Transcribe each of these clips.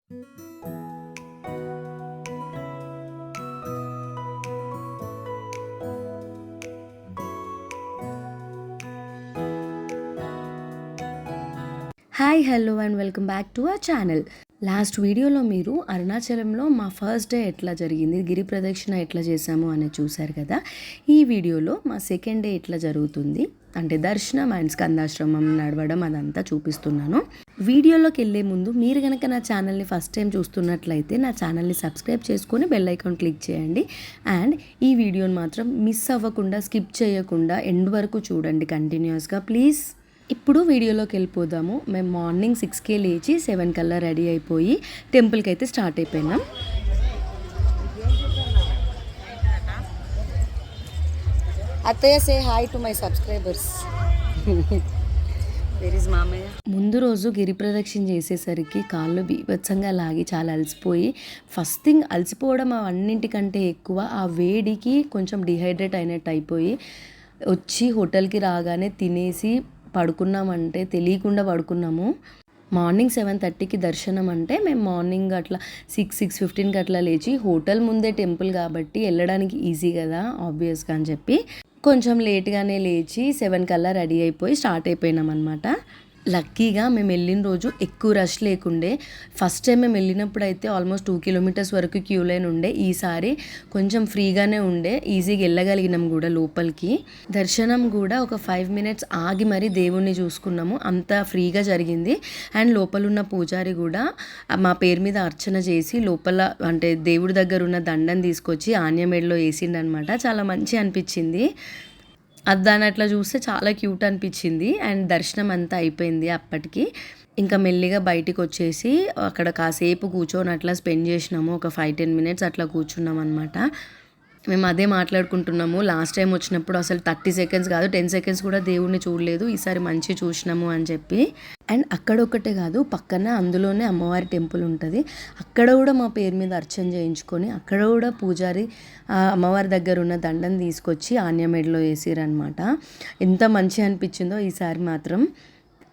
Hi hello and welcome back to our channel. Last వీడియోలో మీరు అరుణాచలంలో మా ఫస్ట్ డే ఎట్లా జరిగింది, గిరి ప్రదక్షిణ ఎట్లా చేసాము అనేది చూశారు కదా. ఈ వీడియోలో మా సెకండ్ డే ఎట్లా జరుగుతుంది అంటే దర్శనం అండ్ స్కందాశ్రమం నడవడం అదంతా చూపిస్తున్నాను. వీడియోలోకి వెళ్ళే ముందు మీరు కనుక నా ఛానల్ని ఫస్ట్ టైం చూస్తున్నట్లయితే నా ఛానల్ని సబ్స్క్రైబ్ చేసుకొని బెల్ ఐకాన్ క్లిక్ చేయండి. అండ్ ఈ వీడియోని మాత్రం మిస్ అవ్వకుండా, స్కిప్ చేయకుండా ఎండ్ వరకు చూడండి కంటిన్యూస్గా ప్లీజ్. ఇప్పుడు వీడియోలోకి వెళ్ళిపోదాము. మేము మార్నింగ్ 6కే లేచి 7 కల్లా రెడీ అయిపోయి టెంపుల్కి అయితే స్టార్ట్ అయిపోయినాం. అత్తయ్య say hi to my subscribers. ముందు రోజు గిరి ప్రదక్షిణ చేసేసరికి కాళ్ళు బీభత్సంగా లాగి చాలా అలసిపోయి, ఫస్ట్ థింగ్ అలసిపోవడం అన్నింటికంటే ఎక్కువ ఆ వేడికి కొంచెం డిహైడ్రేట్ అయినట్టు అయిపోయి వచ్చి హోటల్కి రాగానే తినేసి పడుకున్నామంటే తెలియకుండా పడుకున్నాము. మార్నింగ్ 7:30కి దర్శనం అంటే మేము మార్నింగ్ అట్లా 6:15కి అట్లా లేచి హోటల్ ముందే టెంపుల్ కాబట్టి వెళ్ళడానికి ఈజీ కదా ఆబ్వియస్గా అని చెప్పి కొంచెం లేట్గానే లేచి 7 కల్లా రెడీ అయిపోయి స్టార్ట్ అయిపోయినాం అనమాట. లక్కీగా మేము వెళ్ళిన రోజు ఎక్కువ రష్ లేకుండే. ఫస్ట్ టైం మేము వెళ్ళినప్పుడు అయితే ఆల్మోస్ట్ 2 కిలోమీటర్స్ వరకు క్యూ లైన్ ఉండే. ఈసారి కొంచెం ఫ్రీగానే ఉండే, ఈజీగా వెళ్ళగలిగినాం కూడా లోపలికి. దర్శనం కూడా ఒక 5 మినిట్స్ ఆగి మరీ దేవుణ్ణి చూసుకున్నాము, అంత ఫ్రీగా జరిగింది. అండ్ లోపల ఉన్న పూజారి కూడా మా పేరు మీద అర్చన చేసి లోపల అంటే దేవుడి దగ్గర ఉన్న దండం తీసుకొచ్చి ఆన్యమేడలో వేసిండనమాట. చాలా మంచి అనిపించింది. దాన్ని అట్లా చూస్తే చాలా క్యూట్ అనిపించింది. అండ్ దర్శనం అంతా అయిపోయింది అప్పటికి. ఇంకా మెల్లిగా బయటికి వచ్చేసి అక్కడ కాసేపు కూర్చొని అట్లా స్పెండ్ చేసినాము. ఒక 5-10 మినిట్స్ అట్లా కూర్చున్నాం అనమాట. మేము అదే మాట్లాడుకుంటున్నాము, లాస్ట్ టైం వచ్చినప్పుడు అసలు 30 సెకండ్స్ కాదు 10 సెకండ్స్ కూడా దేవుడిని చూడలేదు, ఈసారి మంచి చూసినాము అని చెప్పి. అండ్ అక్కడ ఒకటే కాదు, పక్కన అందులోనే అమ్మవారి టెంపుల్ ఉంటుంది, అక్కడ కూడా మా పేరు మీద అర్చన చేయించుకొని అక్కడ కూడా పూజారి అమ్మవారి దగ్గర ఉన్న దండం తీసుకొచ్చి ఆన్యమేడలో వేసిరనమాట. ఎంత మంచి అనిపించిందో ఈసారి మాత్రం.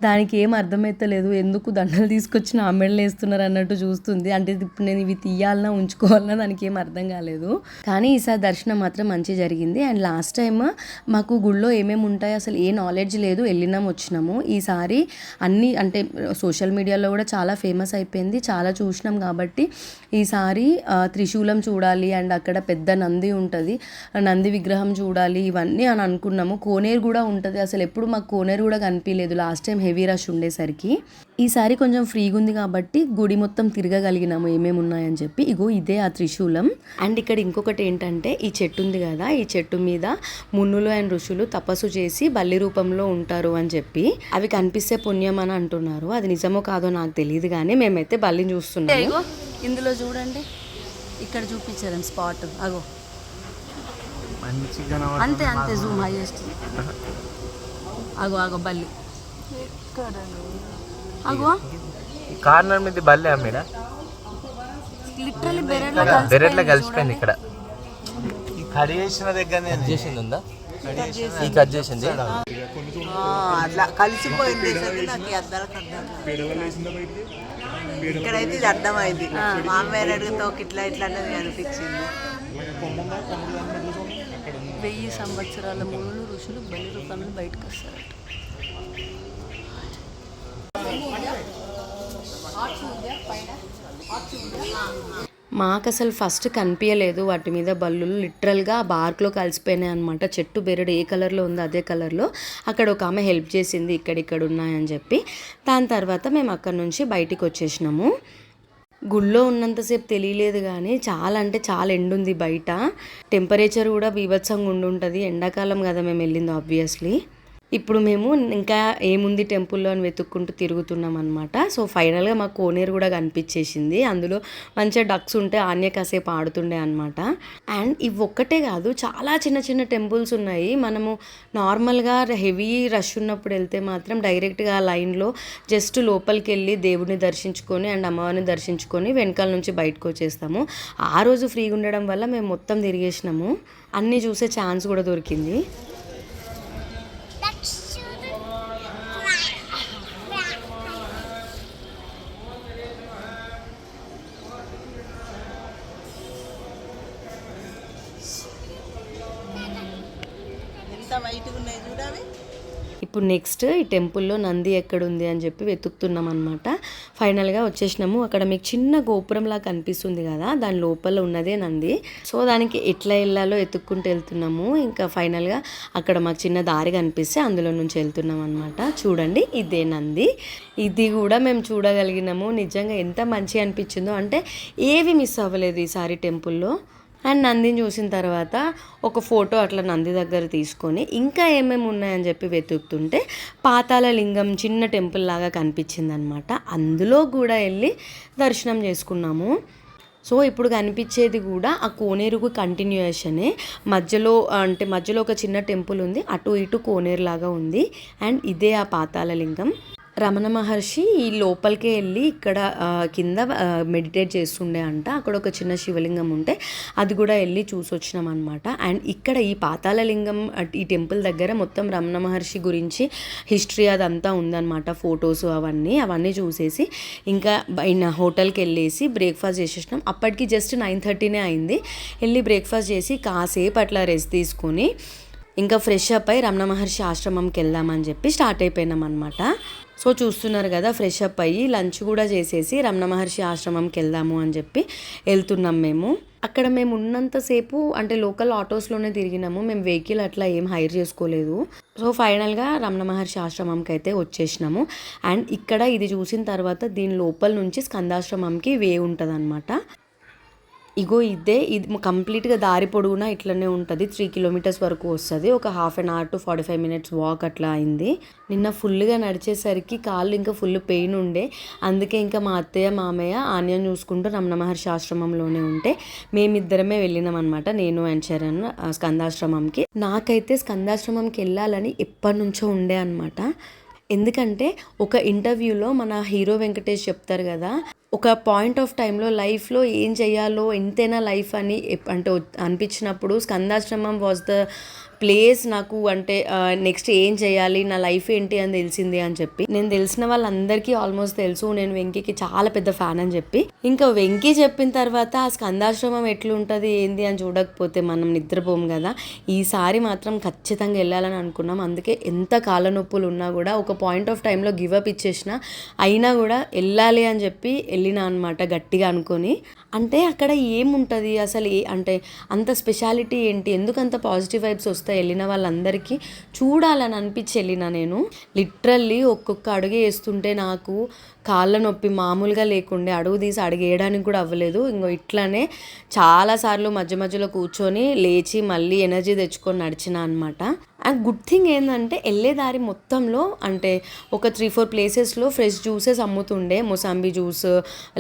దానికి ఏం అర్థమైతలేదు, ఎందుకు దండలు తీసుకొచ్చిన ఆమెడలు వేస్తున్నారు అన్నట్టు చూస్తుంది. అంటే ఇప్పుడు నేను ఇవి తీయాలన్నా ఉంచుకోవాలన్నా దానికి ఏం అర్థం కాలేదు. కానీ ఈసారి దర్శనం మాత్రం మంచి జరిగింది. అండ్ లాస్ట్ టైం మాకు గుళ్ళో ఏమేమి ఉంటాయో అసలు ఏ నాలెడ్జ్ లేదు, వెళ్ళినాం వచ్చినాము. ఈసారి అన్నీ అంటే సోషల్ మీడియాలో కూడా చాలా ఫేమస్ అయిపోయింది, చాలా చూసినాం కాబట్టి ఈసారి త్రిశూలం చూడాలి అండ్ అక్కడ పెద్ద నంది ఉంటుంది, నంది విగ్రహం చూడాలి ఇవన్నీ అని అనుకున్నాము. కోనేరు కూడా ఉంటుంది, అసలు ఎప్పుడు మాకు కోనేరు కూడా కనిపించలేదు లాస్ట్ టైం హెవీ రష్ ఉండేసరికి. ఈసారి కొంచెం ఫ్రీగా ఉంది కాబట్టి గుడి మొత్తం తిరగగలిగినాము ఏమేమి ఉన్నాయని చెప్పి. ఇగో ఇదే ఆ త్రిశూలం. అండ్ ఇక్కడ ఇంకొకటి ఏంటంటే ఈ చెట్టు ఉంది కదా, ఈ చెట్టు మీద మునులు అండ్ ఋషులు తపస్సు చేసి బల్లి రూపంలో ఉంటారు అని చెప్పి అవి కనిపిస్తే పుణ్యం అని అంటున్నారు. అది నిజమో కాదో నాకు తెలియదు కానీ మేమైతే బల్లిని చూస్తున్నాము. ఇందులో చూడండి, ఇక్కడ చూపించారు స్పాట్, అగో అంతే అంతే జూమ్ హైయెస్ట్, అగో అగో బల్లి అగో కార్నర్ మీద బల్లే అమ్మేడా లిటరల్లీ బెరెట్లా కలిసిపోయింది. ఇక్కడ కట్ చేసిన దగ్గరనే చేసింది ఉందా, ఈ కట్ చేసింది అట్లా కలిసిపోయింది. ఇక్కడైతే ఇది అర్థమైంది, మా అమ్మాయి అడుగుతో ఇట్లా ఇట్లా అన్నది అనిపించింది. 1000 సంవత్సరాల మునులు ఋషులు బలి రూపంలో బయటకు వస్తారట. మాకు అసలు ఫస్ట్ కనిపించలేదు వాటి మీద బల్లులు, లిటరల్గా బార్క్లో కలిసిపోయినాయి అనమాట. చెట్టు బెరడు ఏ కలర్లో ఉందో అదే కలర్లో. అక్కడ ఒక ఆమె హెల్ప్ చేసింది ఇక్కడిక్కడ ఉన్నాయని చెప్పి. దాని తర్వాత మేము అక్కడ నుంచి బయటికి వచ్చేసినాము. గుళ్ళో ఉన్నంతసేపు తెలియలేదు కానీ చాలా అంటే చాలా ఎండుంది బయట, టెంపరేచర్ కూడా బీభత్సంగా ఉండుంటుంది. ఎండాకాలం కదా మేము వెళ్ళింది ఆబ్వియస్లీ. ఇప్పుడు మేము ఇంకా ఏముంది టెంపుల్లో అని వెతుక్కుంటూ తిరుగుతున్నాం అనమాట. సో ఫైనల్గా మాకు కోనేరు కూడా కనిపించేసింది, అందులో మంచిగా డక్స్ ఉంటే ఆన్య కాసేపు ఆడుతుండే అనమాట. అండ్ ఇవి ఒక్కటే కాదు, చాలా చిన్న చిన్న టెంపుల్స్ ఉన్నాయి. మనము నార్మల్గా హెవీ రష్ ఉన్నప్పుడు వెళ్తే మాత్రం డైరెక్ట్గా లైన్లో జస్ట్ లోపలికి వెళ్ళి దేవుడిని దర్శించుకొని అండ్ అమ్మవారిని దర్శించుకొని వెనకాల నుంచి బయటకు వచ్చేస్తాము. ఆ రోజు ఫ్రీగా ఉండడం వల్ల మేము మొత్తం తిరిగేసినాము, అన్నీ చూసే ఛాన్స్ కూడా దొరికింది. వైట్గా ఉన్నాయి చూడవి. ఇప్పుడు నెక్స్ట్ ఈ టెంపుల్లో నంది ఎక్కడుంది అని చెప్పి వెతుకుతున్నాం అనమాట. ఫైనల్గా వచ్చేసినాము. అక్కడ మీకు చిన్న గోపురంలా కనిపిస్తుంది కదా, దాని లోపల ఉన్నదే నంది. సో దానికి ఎట్లా వెళ్ళాలో ఎత్తుక్కుంటూ వెళ్తున్నాము. ఇంకా ఫైనల్గా అక్కడ మాకు చిన్న దారి కనిపిస్తే అందులో నుంచి వెళ్తున్నాం అనమాట. చూడండి, ఇదే నంది. ఇది కూడా మేము చూడగలిగినాము. నిజంగా ఎంత మంచిగా అనిపించిందో అంటే ఏవి మిస్ అవ్వలేదు ఈసారి టెంపుల్లో. అండ్ నందిని చూసిన తర్వాత ఒక ఫోటో అట్లా నంది దగ్గర తీసుకొని ఇంకా ఏమేమి ఉన్నాయని చెప్పి వెతుకుతుంటే పాతాళ లింగం చిన్న టెంపుల్ లాగా కనిపించింది అనమాట. అందులో కూడా వెళ్ళి దర్శనం చేసుకున్నాము. సో ఇప్పుడు కనిపించేది కూడా ఆ కోనేరుకు కంటిన్యూయేషనే. మధ్యలో ఒక చిన్న టెంపుల్ ఉంది, అటు ఇటు కోనేరు లాగా ఉంది. అండ్ ఇదే ఆ పాతాళ లింగం. రమణ మహర్షి ఈ లోపలికే వెళ్ళి ఇక్కడ కింద మెడిటేట్ చేస్తుండే అంట. అక్కడ ఒక చిన్న శివలింగం ఉంటే అది కూడా వెళ్ళి చూసి వచ్చినాం అనమాట. అండ్ ఇక్కడ ఈ పాతాళ లింగం ఈ టెంపుల్ దగ్గర మొత్తం రమణ మహర్షి గురించి హిస్టరీ అదంతా ఉందన్నమాట, ఫొటోస్ అవన్నీ చూసేసి ఇంకా హోటల్కి వెళ్ళేసి బ్రేక్ఫాస్ట్ చేసేసినాం. అప్పటికి జస్ట్ 9:30 అయింది. వెళ్ళి బ్రేక్ఫాస్ట్ చేసి కాసేపు అట్లా రెస్ట్ తీసుకొని ఇంకా ఫ్రెష్ అప్ అయ్యి రమణ మహర్షి ఆశ్రమంకి వెళ్దామని చెప్పి స్టార్ట్ అయిపోయినాం అనమాట. సో చూస్తున్నారు కదా, ఫ్రెష్ అప్ అయ్యి లంచ్ కూడా చేసేసి రమణ మహర్షి ఆశ్రమంకి వెళ్దాము అని చెప్పి వెళ్తున్నాం మేము. అక్కడ మేము ఉన్నంతసేపు అంటే లోకల్ ఆటోస్లోనే తిరిగినాము. మేము వెహికల్ అట్లా ఏం హైర్ చేసుకోలేదు. సో ఫైనల్గా రమణ మహర్షి ఆశ్రమంకి అయితే వచ్చేసినాము. అండ్ ఇక్కడ ఇది చూసిన తర్వాత దీని లోపల నుంచి స్కందాశ్రమంకి వే ఉంటుంది అనమాట. ఇగో ఇది కంప్లీట్గా దారి పొడవునా ఇట్లనే ఉంటుంది. 3 కిలోమీటర్స్ వరకు వస్తుంది. ఒక 1/2 అవర్ to 45 minutes వాక్ అట్లా అయింది. నిన్న ఫుల్గా నడిచేసరికి కాళ్ళు ఇంకా ఫుల్ పెయిన్ ఉండే. అందుకే ఇంకా మా అత్తయ్య మామయ్య ఆన్యం చూసుకుంటూ రమణ మహర్షి ఆశ్రమంలోనే ఉంటే మేమిద్దరమే వెళ్ళినాం అనమాట, నేను అండ్ చరణ్ స్కందాశ్రమంకి. నాకైతే స్కందాశ్రమంకి వెళ్ళాలని ఎప్పటి నుంచో ఉండే అనమాట. ఎందుకంటే ఒక ఇంటర్వ్యూలో మన హీరో వెంకటేష్ చెప్తారు కదా, ఒక పాయింట్ ఆఫ్ టైంలో లైఫ్లో ఏం చేయాలో ఎంతైనా లైఫ్ అని అంటే అనిపించినప్పుడు స్కందాశ్రమం వాజ్ ద ప్లేస్ నాకు. అంటే నెక్స్ట్ ఏం చేయాలి, నా లైఫ్ ఏంటి అని తెలిసింది అని చెప్పి. నేను తెలిసిన వాళ్ళందరికీ ఆల్మోస్ట్ తెలుసు నేను వెంకీకి చాలా పెద్ద ఫ్యాన్ అని చెప్పి. ఇంకా వెంకీ చెప్పిన తర్వాత ఆ స్కందాశ్రమం ఎట్లుంటుంది ఏంది అని చూడకపోతే మనం నిద్రపోం కదా. ఈసారి మాత్రం ఖచ్చితంగా వెళ్ళాలని అనుకున్నాం. అందుకే ఎంత కాళ్ళ నొప్పులు ఉన్నా కూడా ఒక పాయింట్ ఆఫ్ టైంలో గివప్ ఇచ్చేసిన అయినా కూడా వెళ్ళాలి అని చెప్పి వెళ్ళినా అనమాట గట్టిగా అనుకొని. అంటే అక్కడ ఏముంటుంది అసలు, అంటే అంత స్పెషాలిటీ ఏంటి, ఎందుకంత పాజిటివ్ వైబ్స్ వస్తాయి వెళ్ళిన వాళ్ళందరికీ చూడాలని అనిపించి వెళ్ళిన నేను. లిటరల్లీ ఒక్కొక్క అడుగు వేస్తుంటే నాకు కాళ్ళ నొప్పి మామూలుగా లేకుండే. అడుగు తీసి అడుగేయడానికి కూడా అవ్వలేదు. ఇంకో ఇట్లానే చాలాసార్లు మధ్యలో కూర్చొని లేచి మళ్ళీ ఎనర్జీ తెచ్చుకొని నడిచిన అనమాట. అండ్ గుడ్ థింగ్ ఏంటంటే వెళ్ళేదారి మొత్తంలో అంటే ఒక 3-4 ప్లేసెస్లో ఫ్రెష్ జ్యూసెస్ అమ్ముతుండే, మొసాంబీ జ్యూస్,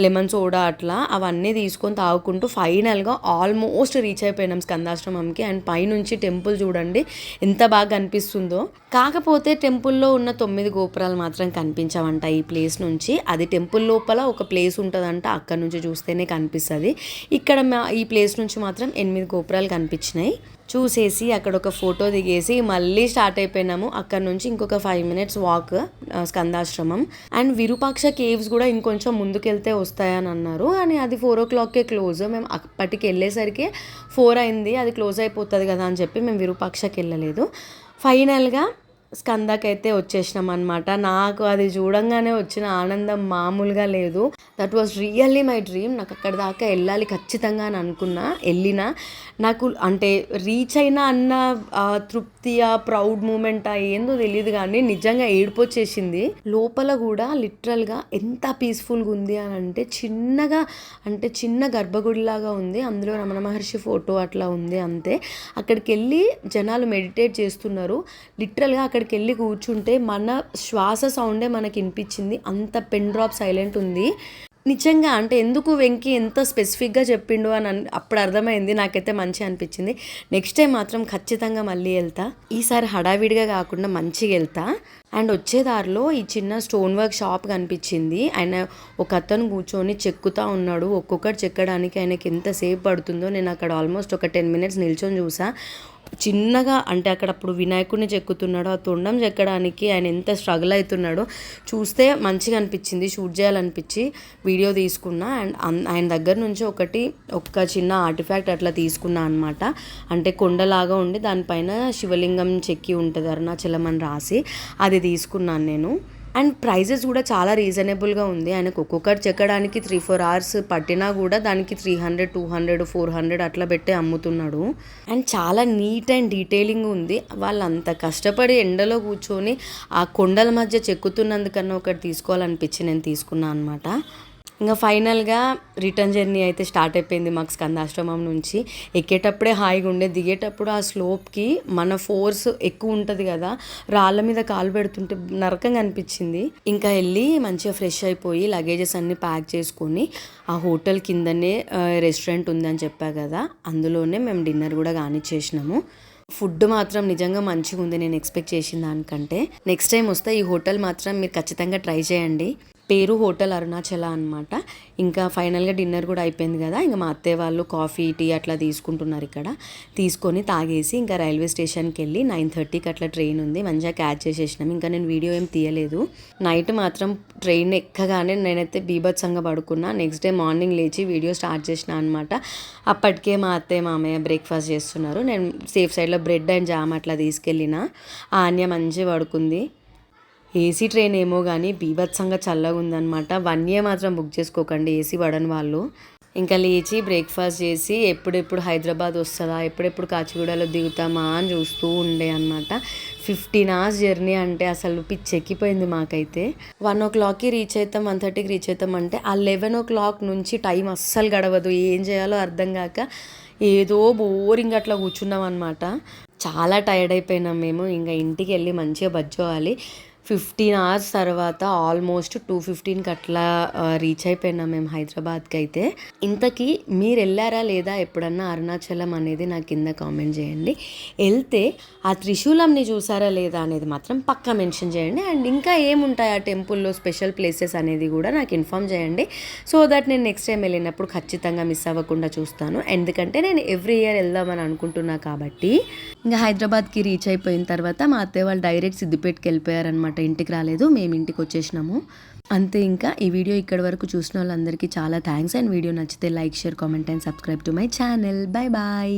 లెమన్ సోడా అట్లా అవన్నీ తీసుకొని తాగుకుంటూ ఫైనల్గా ఆల్మోస్ట్ రీచ్ అయిపోయినాం స్కందాశ్రమంకి. అండ్ పైనుంచి టెంపుల్ చూడండి ఎంత బాగా కనిపిస్తుందో. కాకపోతే టెంపుల్లో ఉన్న 9 గోపురాలు మాత్రం కనిపించవంట ఈ ప్లేస్ నుంచి. అది టెంపుల్ లోపల ఒక ప్లేస్ ఉంటుందంట, అక్కడ నుంచి చూస్తేనే కనిపిస్తుంది. ఇక్కడ ఈ ప్లేస్ నుంచి మాత్రం 8 గోపురాలు కనిపించినాయి. చూసేసి అక్కడ ఒక ఫోటో దిగేసి మళ్ళీ స్టార్ట్ అయిపోయినాము. అక్కడ నుంచి ఇంకొక 5 minutes walk Skandashramam. And Virupaksha caves కూడా ఇంకొంచెం ముందుకెళ్తే వస్తాయని అన్నారు, అని అది 4 o'clockకే క్లోజ్. మేము అప్పటికి వెళ్ళేసరికి 4 అయింది, అది క్లోజ్ అయిపోతుంది కదా అని చెప్పి మేము విరూపాక్షకి వెళ్ళలేదు. ఫైనల్గా స్కందకైతే వచ్చేసినాం అనమాట. నాకు అది చూడంగానే వచ్చిన ఆనందం మామూలుగా లేదు. That was really my dream. నాకు అక్కడ దాకా వెళ్ళాలి ఖచ్చితంగా అని అనుకున్నా, వెళ్ళినా. నాకు అంటే రీచ్ అయినా అన్న తృప్తి, ఆ ప్రౌడ్ మూమెంట్ ఏందో తెలియదు కానీ నిజంగా ఏడుపు వచ్చేసింది. లోపల కూడా లిటరల్గా ఎంత పీస్ఫుల్గా ఉంది అని అంటే చిన్న గర్భగుడిలాగా ఉంది. అందులో రమణ మహర్షి ఫోటో అట్లా ఉంది అంతే. అక్కడికి వెళ్ళి జనాలు మెడిటేట్ చేస్తున్నారు. లిటరల్గా అక్కడికి వెళ్ళి కూర్చుంటే మన శ్వాస సౌండే మనకి వినిపించింది. అంత పెన్ డ్రాప్ సైలెంట్ ఉంది నిజంగా. అంటే ఎందుకు వెంకీ ఎంత స్పెసిఫిక్గా చెప్పిండు అని అప్పుడు అర్థమైంది. నాకైతే మంచిగా అనిపించింది. నెక్స్ట్ టైం మాత్రం ఖచ్చితంగా మళ్ళీ వెళ్తా. ఈసారి హడావిడిగా కాకుండా మంచిగా వెళ్తా. అండ్ వచ్చే దారిలో ఈ చిన్న స్టోన్ వర్క్ షాప్ కనిపించింది. ఆయన ఒక అతను కూర్చొని చెక్కుతూ ఉన్నాడు. ఒక్కొక్కటి చెక్కడానికి ఆయనకి ఎంతసేపు పడుతుందో నేను అక్కడ ఆల్మోస్ట్ ఒక 10 minutes నిల్చొని చూసా. చిన్నగా అంటే అక్కడ అప్పుడు వినాయకుడిని చెక్కుతున్నాడు, ఆ తొండం చెక్కడానికి ఆయన ఎంత స్ట్రగుల్ అవుతున్నాడో చూస్తే మంచిగా అనిపించింది, షూట్ చేయాలనిపించి వీడియో తీసుకున్నా. అండ్ ఆయన దగ్గర నుంచి ఒక చిన్న ఆర్టిఫాక్ట్ అట్లా తీసుకున్నా అనమాట. అంటే కొండలాగా ఉండి దానిపైన శివలింగం చెక్కి ఉంటుంది, అరుణాచలం అని రాసి, అది తీసుకున్నాను నేను. అండ్ ప్రైజెస్ కూడా చాలా రీజనబుల్గా ఉంది. ఆయనకు ఒక్కొక్కటి చెక్కడానికి 3-4 hours పట్టినా కూడా దానికి 300, 200, 400 అట్లా పెట్టి అమ్ముతున్నాడు. అండ్ చాలా నీట్ అండ్ డీటెయిలింగ్ ఉంది. వాళ్ళు అంత కష్టపడి ఎండలో కూర్చొని ఆ కొండల మధ్య చెక్కుతున్నందుకన్నా ఒకటి తీసుకోవాలనిపించి నేను తీసుకున్నాను అనమాట. ఇంకా ఫైనల్గా రిటర్న్ జర్నీ అయితే స్టార్ట్ అయిపోయింది మాకు స్కందాశ్రమం నుంచి. ఎక్కేటప్పుడే హాయిగా ఉండే, దిగేటప్పుడు ఆ స్లోప్కి మన ఫోర్స్ ఎక్కువ ఉంటుంది కదా, రాళ్ళ మీద కాలు పెడుతుంటే నరకంగా అనిపించింది. ఇంకా వెళ్ళి మంచిగా ఫ్రెష్ అయిపోయి లగేజెస్ అన్నీ ప్యాక్ చేసుకొని ఆ హోటల్ కిందనే రెస్టారెంట్ ఉందని చెప్పా కదా, అందులోనే మేము డిన్నర్ కూడా కానిచ్చేసినాము. ఫుడ్ మాత్రం నిజంగా మంచిగా ఉంది, నేను ఎక్స్పెక్ట్ చేసిన దానికంటే. నెక్స్ట్ టైం వస్తే ఈ హోటల్ మాత్రం మీరు ఖచ్చితంగా ట్రై చేయండి. పేరు హోటల్ అరుణాచల అనమాట. ఇంకా ఫైనల్గా డిన్నర్ కూడా అయిపోయింది కదా, ఇంకా మా అత్తయ్య వాళ్ళు కాఫీ టీ అట్లా తీసుకుంటున్నారు ఇక్కడ. తీసుకొని తాగేసి ఇంకా రైల్వే స్టేషన్కి వెళ్ళి 9:30కి అట్లా ట్రైన్ ఉంది, మంచిగా క్యాచ్ చేసేసినాం. ఇంకా నేను వీడియో ఏం తీయలేదు. నైట్ మాత్రం ట్రైన్ ఎక్కగానే నేనైతే బీభత్సంగా పడుకున్నా. నెక్స్ట్ డే మార్నింగ్ లేచి వీడియో స్టార్ట్ చేసిన అనమాట. అప్పటికే మా అత్తయ్య మామయ్య బ్రేక్ఫాస్ట్ చేస్తున్నారు. నేను సేఫ్ సైడ్లో బ్రెడ్ అండ్ జామ్ అట్లా తీసుకెళ్ళిన. ఆన్య మంచిగా పడుకుంది. ఏసీ ట్రైన్ ఏమో కానీ బీభత్సంగా చల్లగా ఉందన్నమాట. 1 year మాత్రం బుక్ చేసుకోకండి ఏసీ పడని వాళ్ళు. ఇంకా లేచి బ్రేక్ఫాస్ట్ చేసి ఎప్పుడెప్పుడు హైదరాబాద్ వస్తుందా, ఎప్పుడెప్పుడు కాచిగూడలో దిగుతామా అని చూస్తూ ఉండే అనమాట. 15 hours జర్నీ అంటే అసలు పిచ్చెక్కిపోయింది మాకైతే. 1 o'clockకి రీచ్ అవుతాం, 1:30కి రీచ్ అవుతాం అంటే ఆ 11 o'clock నుంచి టైం అస్సలు గడవదు. ఏం చేయాలో అర్థం కాక ఏదో బోరింగ్ అట్లా కూర్చున్నాం అనమాట. చాలా టైర్డ్ అయిపోయినాం మేము. ఇంకా ఇంటికి వెళ్ళి మంచిగా బజ్జోవాలి. 15 hours తర్వాత ఆల్మోస్ట్ 2:15కి అట్లా రీచ్ అయిపోయినాం మేము హైదరాబాద్కి అయితే. ఇంతకీ మీరు వెళ్ళారా లేదా ఎప్పుడన్నా అరుణాచలం అనేది నాకు కింద కామెంట్ చేయండి. వెళ్తే ఆ త్రిశూలంని చూసారా లేదా అనేది మాత్రం పక్కా మెన్షన్ చేయండి. అండ్ ఇంకా ఏముంటాయి ఆ టెంపుల్లో స్పెషల్ ప్లేసెస్ అనేది కూడా నాకు ఇన్ఫామ్ చేయండి. సో దట్ నేను నెక్స్ట్ టైం వెళ్ళినప్పుడు ఖచ్చితంగా మిస్ అవ్వకుండా చూస్తాను. ఎందుకంటే నేను ఎవ్రీ ఇయర్ వెళ్దామని అనుకుంటున్నా కాబట్టి. ఇంకా హైదరాబాద్కి రీచ్ అయిపోయిన తర్వాత మా అత్తయ్య వాళ్ళు డైరెక్ట్ సిద్దిపేటకి వెళ్ళిపోయారనమాట. ఇంటికి రాలేదు, మేము ఇంటికి వచ్చేసినాము అంతే. ఇంకా ఈ వీడియో ఇక్కడి వరకు చూసిన వాళ్ళందరికీ చాలా థ్యాంక్స్. అండ్ వీడియో నచ్చితే like, share, comment and subscribe to my channel. Bye bye.